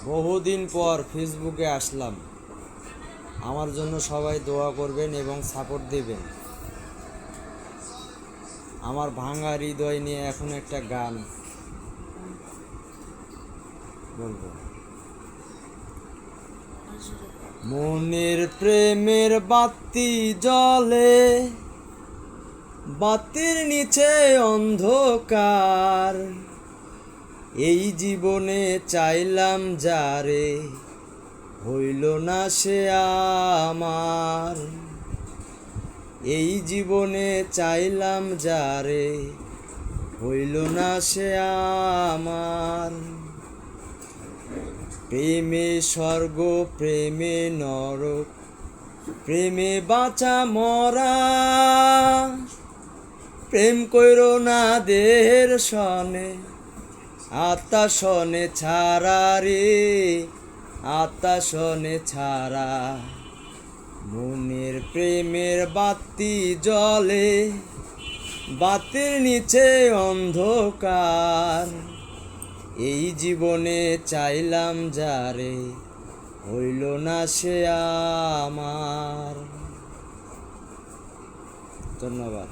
বহুদিন পর ফেসবুকে আসলাম। আমার জন্য সবাই দোয়া করবেন এবং সাপোর্ট দেবেন। আমার ভাঙা হৃদয় নিয়ে এখন একটা গান বলবো। মনের প্রেমের বাতি জ্বলে, বাতির নিচে অন্ধকার। এই জীবনে চাইলাম যারে, হইল না সে আমার। এই জীবনে চাইলাম যারে, হইল না সে আমার। প্রেমে স্বর্গ, প্রেমে নরক, প্রেমে বাঁচা মরা। প্রেম কইরো না দেহের সনে, আত্মা সনে ছাড়া রে, আত্মা সনে ছাড়া। মনের প্রেমের বাতি জ্বলে, বাতির নিচে অন্ধকার। এই জীবনে চাইলাম যারে, হইল না সে আমার। ধন্যবাদ।